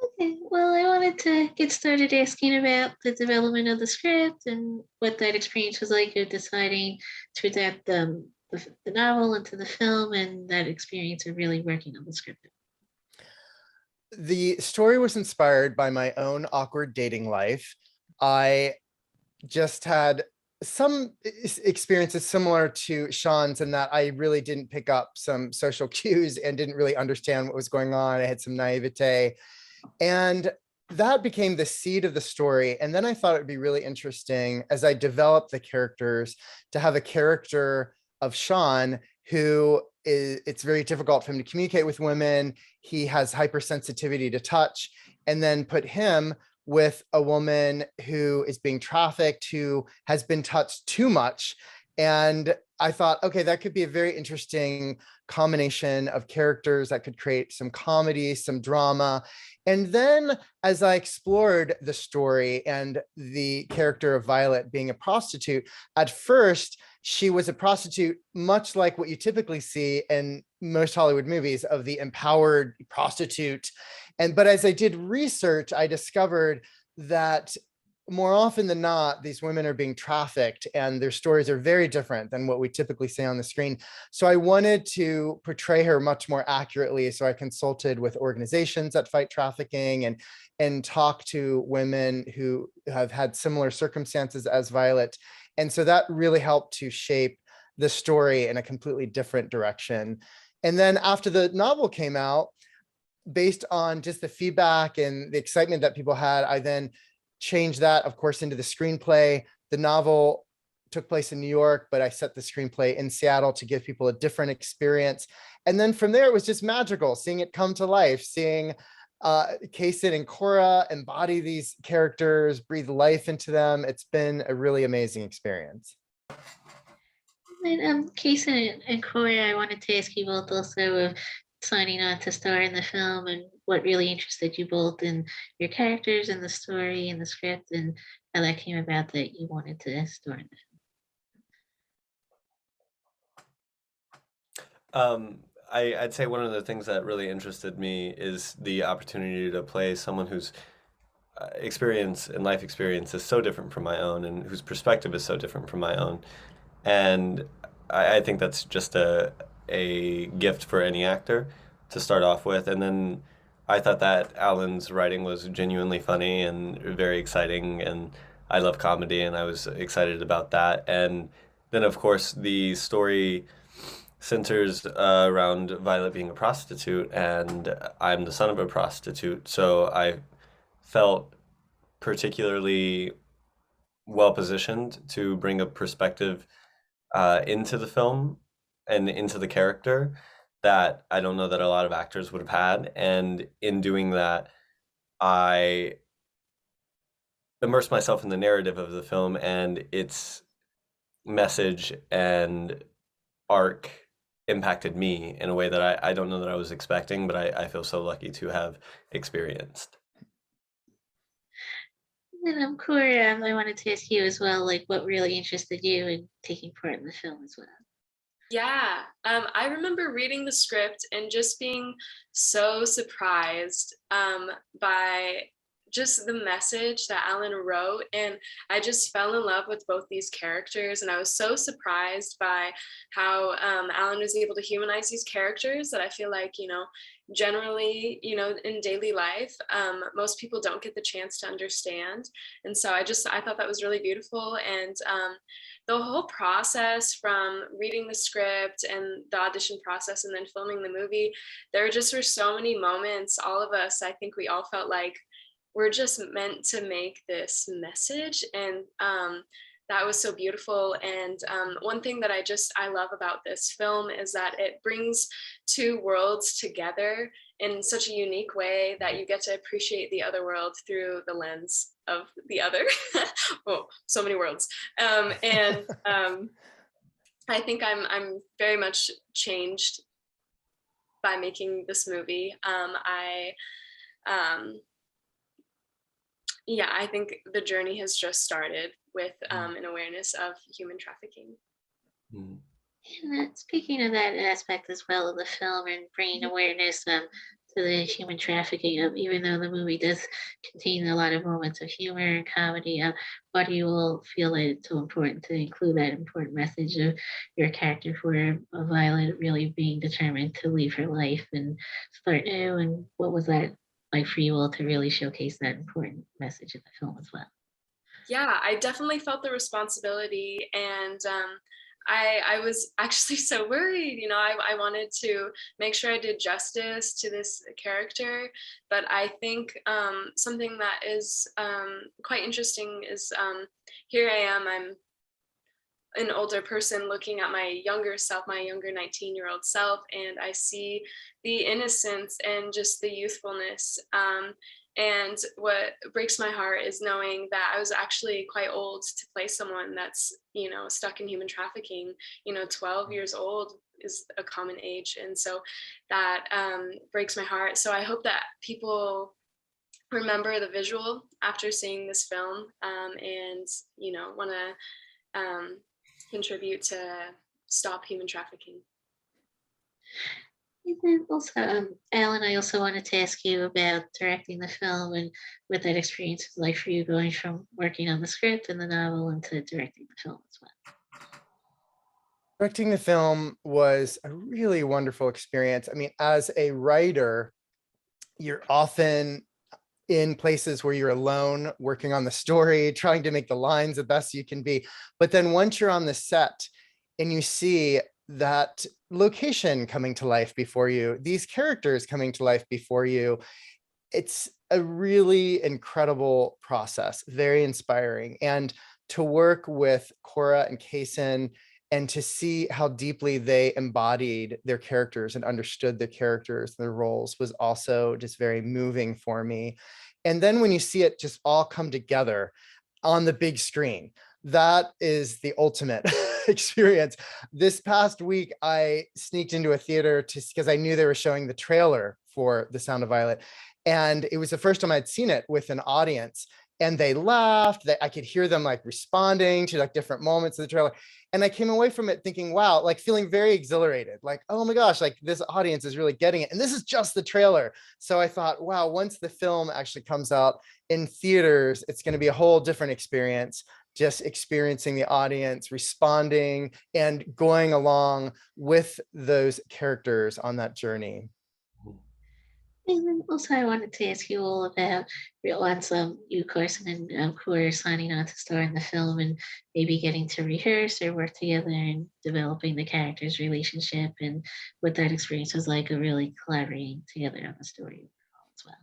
Okay, well, I wanted to get started asking about the development of the script and what that experience was like of deciding to adapt the novel into the film and that experience of really working on the script. The story was inspired by my own awkward dating life. I just had some experiences similar to Sean's in that I really didn't pick up some social cues and didn't really understand what was going on. I had some naivete, and that became the seed of the story. And then I thought it'd be really interesting as I developed the characters to have a character of Sean who is, it's very difficult for him to communicate with women. He has hypersensitivity to touch, and then put him with a woman who is being trafficked, who has been touched too much. And I thought, okay, that could be a very interesting combination of characters that could create some comedy, some drama. And then as I explored the story and the character of Violet being a prostitute, at first, she was a prostitute, much like what you typically see in most Hollywood movies of the empowered prostitute. But as I did research, I discovered that more often than not, these women are being trafficked and their stories are very different than what we typically see on the screen. So I wanted to portray her much more accurately. So I consulted with organizations that fight trafficking and talked to women who have had similar circumstances as Violet. And so that really helped to shape the story in a completely different direction. And then after the novel came out, based on just the feedback and the excitement that people had, I then changed that, of course, into the screenplay. The novel took place in New York, but I set the screenplay in Seattle to give people a different experience. And then from there, it was just magical, seeing it come to life, seeing Cason and Cora embody these characters, breathe life into them. It's been a really amazing experience. And Kason and Corey, I wanted to ask you both also of signing on to star in the film and what really interested you both in your characters and the story and the script and how that came about that you wanted to star in the I'd say one of the things that really interested me is the opportunity to play someone whose experience and life experience is so different from my own and whose perspective is so different from my own. And I think that's just a gift for any actor to start off with. And then I thought that Alan's writing was genuinely funny and very exciting. And I love comedy, and I was excited about that. And then, of course, the story centers around Violet being a prostitute, and I'm the son of a prostitute. So I felt particularly well positioned to bring a perspective into the film and into the character that I don't know that a lot of actors would have had. And in doing that, I immersed myself in the narrative of the film and its message and arc impacted me in a way that I don't know that I was expecting, but I feel so lucky to have experienced. And Corey, I wanted to ask you as well, like what really interested you in taking part in the film as well. Yeah, I remember reading the script and just being so surprised by just the message that Alan wrote. And I just fell in love with both these characters. And I was so surprised by how Alan was able to humanize these characters that I feel like, generally, in daily life, most people don't get the chance to understand. And so I thought that was really beautiful. And the whole process from reading the script and the audition process and then filming the movie, there just were so many moments. All of us, I think we all felt like we're just meant to make this message. And that was so beautiful. And one thing that I love about this film is that it brings two worlds together in such a unique way that you get to appreciate the other world through the lens of the other. Oh, so many worlds. And I think I'm very much changed by making this movie. I think the journey has just started with an awareness of human trafficking. And speaking of that aspect as well of the film and bringing awareness, to the human trafficking of, even though the movie does contain a lot of moments of humor and comedy, why do you all feel that it's so important to include that important message of your character for Violet really being determined to leave her life and start new? And what was that like for you all to really showcase that important message in the film as well? Yeah, I definitely felt the responsibility, and I was actually so worried. I wanted to make sure I did justice to this character, but I think something that is quite interesting is here I am. I'm an older person looking at my younger self, my younger 19-year-old self, and I see the innocence and just the youthfulness. And what breaks my heart is knowing that I was actually quite old to play someone that's, stuck in human trafficking. 12 years old is a common age. And so that breaks my heart. So I hope that people remember the visual after seeing this film, and, want to contribute to stop human trafficking. And then also, Alan, I also wanted to ask you about directing the film and what that experience was like for you going from working on the script and the novel into directing the film as well. Directing the film was a really wonderful experience. I mean, as a writer, you're often in places where you're alone working on the story, trying to make the lines the best you can be. But then once you're on the set and you see that location coming to life before you, these characters coming to life before you, it's a really incredible process, very inspiring. And to work with Cora and Cason and to see how deeply they embodied their characters and understood their characters, their roles, was also just very moving for me. And then when you see it just all come together on the big screen, that is the ultimate experience. This past week, I sneaked into a theater because I knew they were showing the trailer for The Sound of Violet. And it was the first time I'd seen it with an audience, and they laughed. I could hear them like responding to like different moments of the trailer. And I came away from it thinking, wow, like feeling very exhilarated, like, oh my gosh, like this audience is really getting it. And this is just the trailer. So I thought, wow, once the film actually comes out in theaters, it's going to be a whole different experience, just experiencing the audience responding and going along with those characters on that journey. And then also, I wanted to ask you all about once you, Carson, and Cora signing on to star in the film and maybe getting to rehearse or work together and developing the characters' relationship and what that experience was like of really collaborating together on the story as well.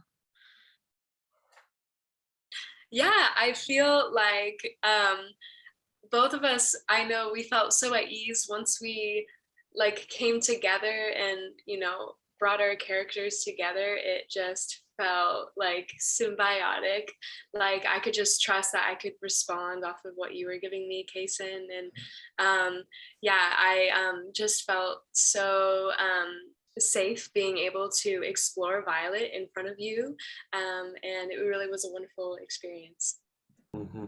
Yeah, I feel like both of us, I know we felt so at ease once we came together and, brought our characters together. It just felt like symbiotic. Like I could just trust that I could respond off of what you were giving me, Cason. And yeah, I just felt so safe being able to explore Violet in front of you. And it really was a wonderful experience. Mm-hmm.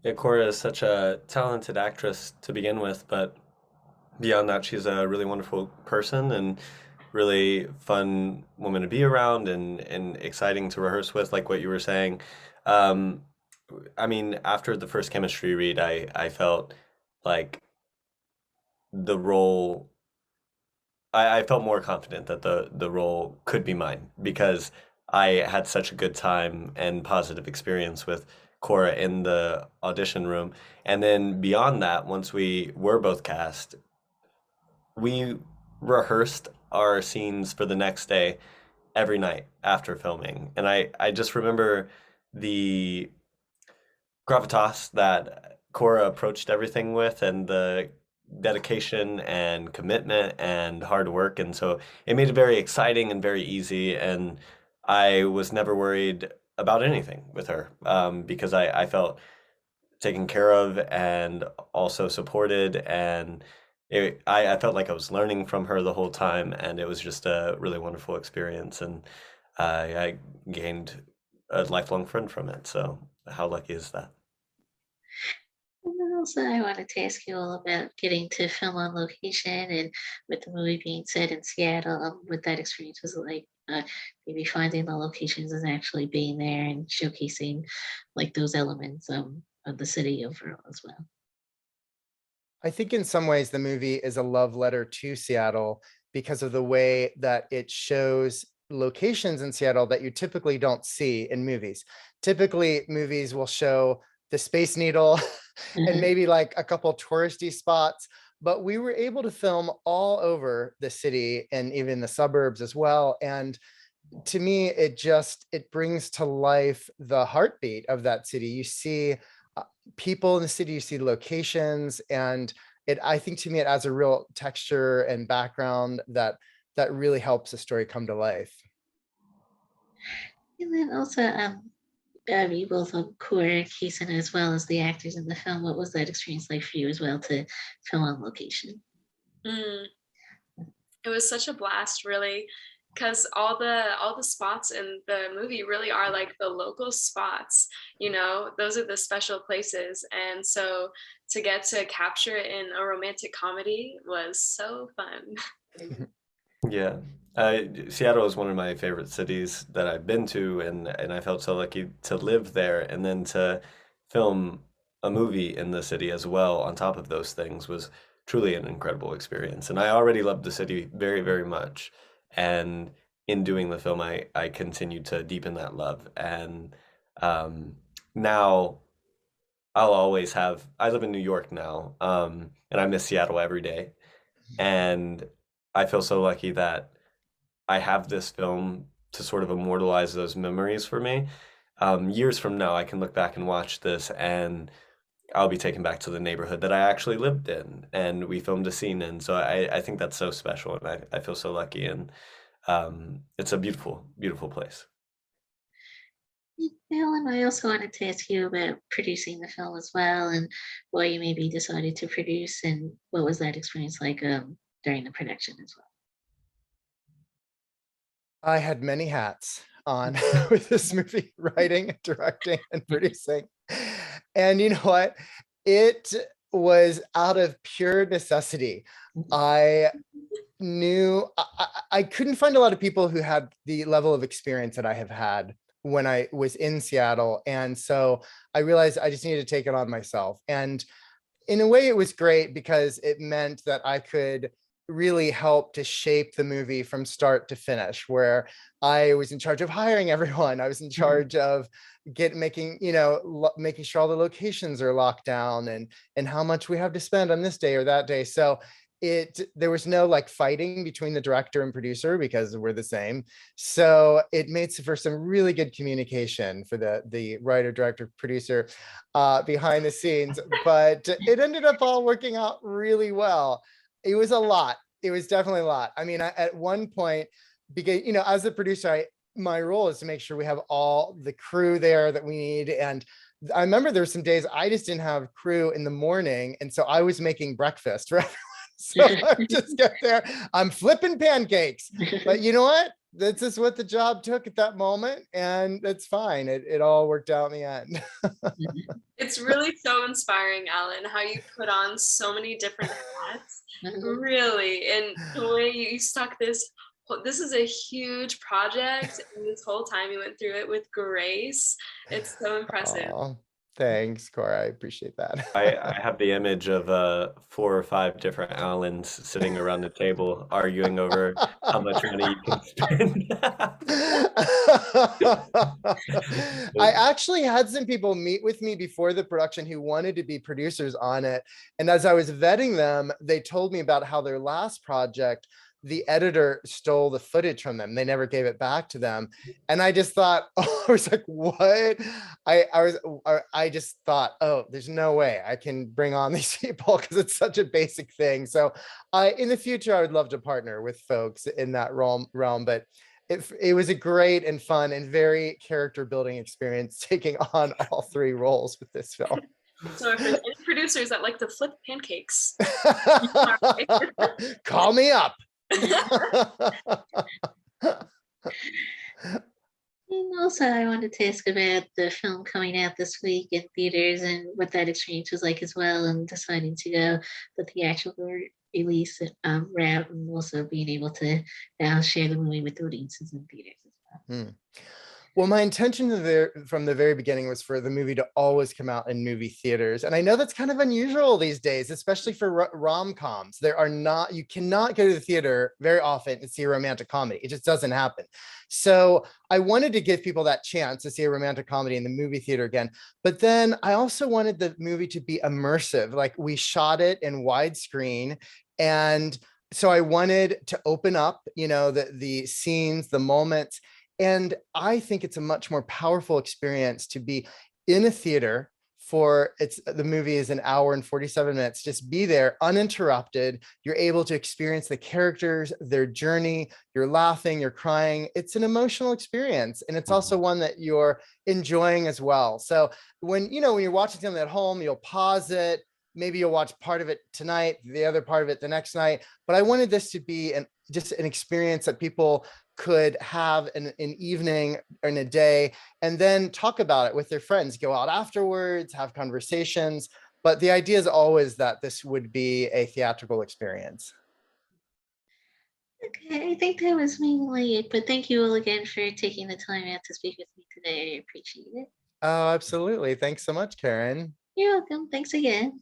Yeah, Cora is such a talented actress to begin with, but beyond that, she's a really wonderful person and really fun woman to be around and exciting to rehearse with, like what you were saying. Um, I mean, after the first chemistry read, I felt like the role, I felt more confident that the role could be mine because I had such a good time and positive experience with Cora in the audition room. And then beyond that, once we were both cast, we rehearsed our scenes for the next day every night after filming. And I just remember the gravitas that Cora approached everything with and the dedication and commitment and hard work. And so it made it very exciting and very easy. And I was never worried about anything with her because I felt taken care of and also supported. And I felt like I was learning from her the whole time. And it was just a really wonderful experience. And I gained a lifelong friend from it. So how lucky is that? And then Also, I wanted to ask you all about getting to film on location and with the movie being set in Seattle, what that experience was like. Maybe finding the locations and actually being there and showcasing like those elements of the city overall as well. I think in some ways the movie is a love letter to Seattle because of the way that it shows locations in Seattle that you typically don't see in movies. Typically, movies will show the Space Needle and Mhm. maybe like a couple touristy spots, but we were able to film all over the city and even the suburbs as well. And to me, it brings to life the heartbeat of that city. You see uh, people in the city, you see locations, and I think to me, it adds a real texture and background that really helps the story come to life. And then also, you both Cora and Cason as well as the actors in the film. What was that experience like for you as well to film on location? Mm, it was such a blast, really, because all the spots in the movie really are like the local spots. Those are the special places, and so to get to capture it in a romantic comedy was so fun. Yeah. Seattle is one of my favorite cities that I've been to, and I felt so lucky to live there, and then to film a movie in the city as well on top of those things was truly an incredible experience. And I already loved the city very, very much. And in doing the film, I continued to deepen that love. And um, now I live in New York now, and I miss Seattle every day. And I feel so lucky that I have this film to sort of immortalize those memories for me. Years from now, I can look back and watch this, and I'll be taken back to the neighborhood that I actually lived in, and we filmed a scene in. So I think that's so special, and I feel so lucky, and it's a beautiful, beautiful place. Alan, I also wanted to ask you about producing the film as well and why you maybe decided to produce and what was that experience like during the production as well. I had many hats on with this movie, writing, directing, and producing. And you know what? It was out of pure necessity. I I couldn't find a lot of people who had the level of experience that I have had when I was in Seattle. And so I realized I just needed to take it on myself. And in a way, it was great because it meant that I could really help to shape the movie from start to finish, where I was in charge of hiring everyone. I was in charge of making sure all the locations are locked down and how much we have to spend on this day or that day. So there was no like fighting between the director and producer because we're the same. So it made for some really good communication for the writer, director, producer behind the scenes, but it ended up all working out really well. It was a lot. It was definitely a lot. I mean, at one point, because as a producer, my role is to make sure we have all the crew there that we need. And I remember there were some days I just didn't have crew in the morning, and so I was making breakfast for everyone. So I would just get there. I'm flipping pancakes, but you know what? That's just what the job took at that moment, and that's fine. It all worked out in the end. It's really so inspiring, Alan, how you put on so many different hats. Really, and the way you stuck this is a huge project, and this whole time you went through it with grace. It's so impressive. Oh, thanks, Cora. I appreciate that. I have the image of 4 or 5 different Allens sitting around the table arguing over how much money you can spend. I actually had some people meet with me before the production who wanted to be producers on it. And as I was vetting them, they told me about how their last project, the editor stole the footage from them. They never gave it back to them. And I just thought, I was like, what? I just thought, oh, there's no way I can bring on these people because it's such a basic thing. So in the future, I would love to partner with folks in that realm, but it was a great and fun and very character building experience taking on all 3 roles with this film. So if there's any producers that like to flip pancakes, Call me up. And Also, I wanted to ask about the film coming out this week in theaters and what that experience was like as well, and deciding to go the theatrical release route, and also being able to now share the movie with audiences in theaters as well. Hmm. Well, my intention from the very beginning was for the movie to always come out in movie theaters. And I know that's kind of unusual these days, especially for rom-coms. You cannot go to the theater very often and see a romantic comedy. It just doesn't happen. So I wanted to give people that chance to see a romantic comedy in the movie theater again. But then I also wanted the movie to be immersive. Like, we shot it in widescreen, and so I wanted to open up, the scenes, the moments. And I think it's a much more powerful experience to be in a theater the movie is an hour and 47 minutes. Just be there uninterrupted. You're able to experience the characters, their journey. You're laughing, you're crying. It's an emotional experience. And it's also one that you're enjoying as well. So when you're watching something at home, you'll pause it. Maybe you'll watch part of it tonight, the other part of it the next night. But I wanted this to be just an experience that people could have an evening or in a day, and then talk about it with their friends, go out afterwards, have conversations. But the idea is always that this would be a theatrical experience. Okay, I think that was mainly it, but thank you all again for taking the time out to speak with me today. I appreciate it. Oh, absolutely. Thanks so much, Karen. You're welcome. Thanks again.